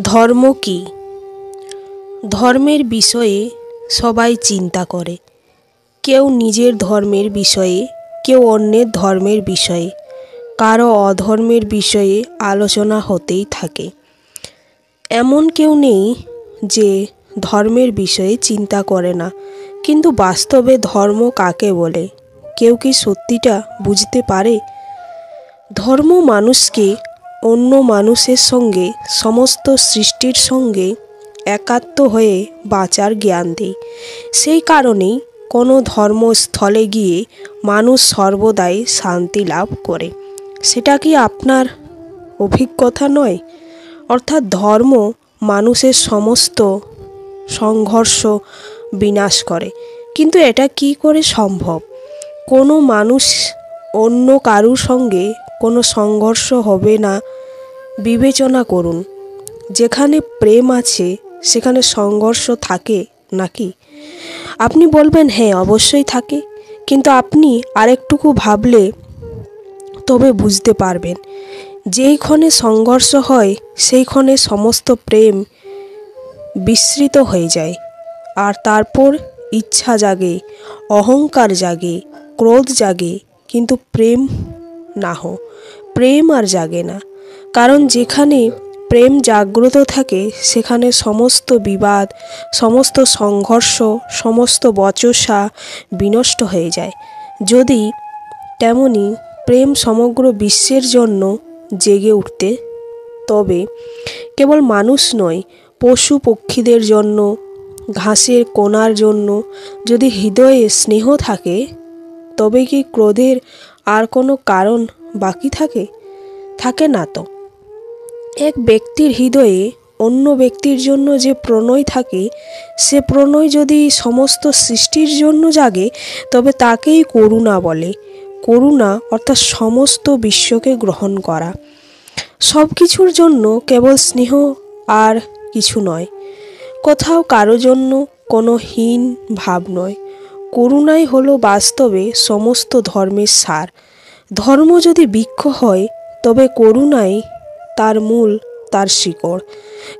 ধর্ম কি? ধর্মের বিষয়ে সবাই চিন্তা করে। কেউ নিজের ধর্মের বিষয়ে, কেউ অন্যের ধর্মের বিষয়ে, কারো অধর্মের বিষয়ে আলোচনা হতেই থাকে। এমন কেউ নেই যে ধর্মের বিষয়ে চিন্তা করে না। কিন্তু বাস্তবে ধর্ম কাকে বলে? কেউ কি সত্যিটা বুঝতে পারে? ধর্ম মানুষকে অন্য মানুষের সঙ্গে, সমস্ত সৃষ্টির সঙ্গে একাত্ম হয়ে বাঁচার জ্ঞান দেয়। সেই কারণেই কোনো ধর্মস্থলে গিয়ে মানুষ সর্বদাই শান্তি লাভ করে। সেটা কি আপনার অভিজ্ঞতা নয়? অর্থাৎ ধর্ম মানুষের সমস্ত সংঘর্ষ বিনাশ করে। কিন্তু এটা কি করে সম্ভব? কোনো মানুষ অন্য কারুর সঙ্গে কোনো সংঘর্ষ হবে না বিবেচনা করুন। যেখানে প্রেম আছে সেখানে সংঘর্ষ থাকে নাকি? আপনি বলবেন হ্যাঁ, অবশ্যই থাকে। কিন্তু আপনি আরেকটুকু ভাবলে তবে বুঝতে পারবেন, যেইক্ষণে সংঘর্ষ হয় সেইক্ষণে সমস্ত প্রেম বিস্মৃত হয়ে যায়। আর তারপর ইচ্ছা জাগে, অহংকার জাগে, ক্রোধ জাগে, কিন্তু প্রেম আর জাগে না। কারণ যেখানে প্রেম জাগ্রত থাকে সেখানে সমস্ত বিবাদ, সমস্ত সংঘর্ষ, সমস্ত বচসা বিনষ্ট হয়ে যায়। যদি তেমনি প্রেম সমগ্র বিশ্বের জন্য জেগে উঠতে, তবে কেবল মানুষ নয়, পশু পক্ষীদের জন্য, ঘাসের কোনার জন্য যদি হৃদয়ে স্নেহ থাকে, তবে কি ক্রোধের আর কোনো কারণ বাকি থাকে না তো। এক ব্যক্তির হৃদয়ে অন্য ব্যক্তির জন্য যে প্রণয় থাকে, সে প্রণয় যদি সমস্ত সৃষ্টির জন্য জাগে, তবে তাকেই করুণা বলে। করুণা অর্থাৎ সমস্ত বিশ্বকে গ্রহণ করা। সব কিছুর জন্য কেবল স্নেহ আর কিছু নয়। কোথাও কারো জন্য কোনো হীন ভাব নয়। করুণাই হলো বাস্তবে সমস্ত ধর্মের সার। ধর্ম যদি বৃক্ষ হয়, তবে করুণাই তার মূল, তার শিকড়।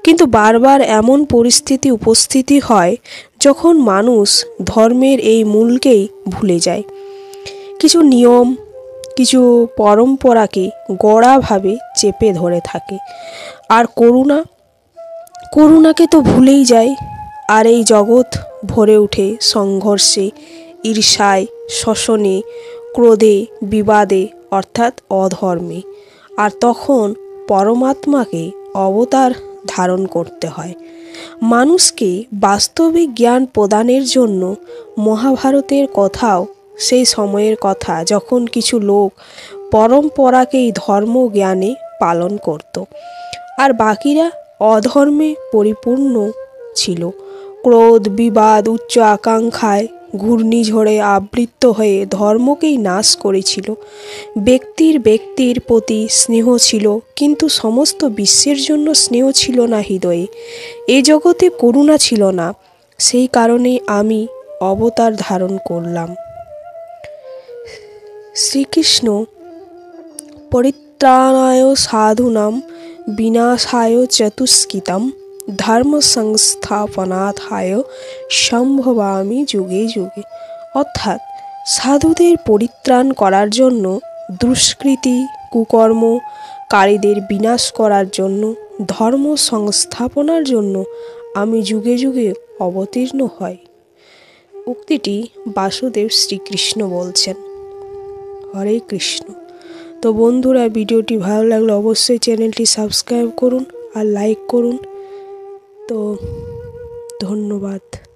কিন্তু বারবার এমন পরিস্থিতি উপস্থিতি হয় যখন মানুষ ধর্মের এই মূলকেই ভুলে যায়। কিছু নিয়ম, কিছু পরম্পরাকে গড়াভাবে চেপে ধরে থাকে। আর করুণাকে তো ভুলেই যায়। আর এই জগৎ ভরে ওঠে সংঘর্ষে, ঈর্ষায়, শোষণে, ক্রোধে, বিবাদে, অর্থাৎ অধর্মে। আর তখন পরমাত্মাকে অবতার ধারণ করতে হয়। মানুষকে বাস্তবিক জ্ঞান প্রদানের জন্য মহাভারতের কথাও সেই সময়ের কথা, যখন কিছু লোক পরম্পরাকেই ধর্ম জ্ঞানে পালন করত, আর বাকিরা অধর্মে পরিপূর্ণ ছিল। ক্রোধ, বিবাদ, উচ্চ আকাঙ্ক্ষায় ঘূর্ণিঝড়ে আবৃত হয়ে ধর্মকেই নাশ করেছিল। ব্যক্তির প্রতি স্নেহ ছিল, কিন্তু সমস্ত বিশ্বের জন্য স্নেহ ছিল না হৃদয়ে। এ জগতে করুণা ছিল না। সেই কারণেই আমি অবতার ধারণ করলাম। শ্রীকৃষ্ণ পরিত্রাণায় সাধূনাং বিনাশায় চতুষ্কৃতং ধর্ম সংস্থাপনার্থায় সম্ভবামি যুগে যুগে। অর্থাৎ সাধুদের পরিত্রাণ করার জন্য, দুষ্কৃতী কুকর্মকারীদের বিনাশ করার জন্য, ধর্ম সংস্থাপনার জন্য আমি যুগে যুগে অবতীর্ণ হই। উক্তিটি বাসুদেব শ্রীকৃষ্ণ বলছেন। হরে কৃষ্ণ। তো বন্ধুরা, ভিডিওটি ভালো লাগলে অবশ্যই চ্যানেলটি সাবস্ক্রাইব করুন আর লাইক করুন। তো ধন্যবাদ।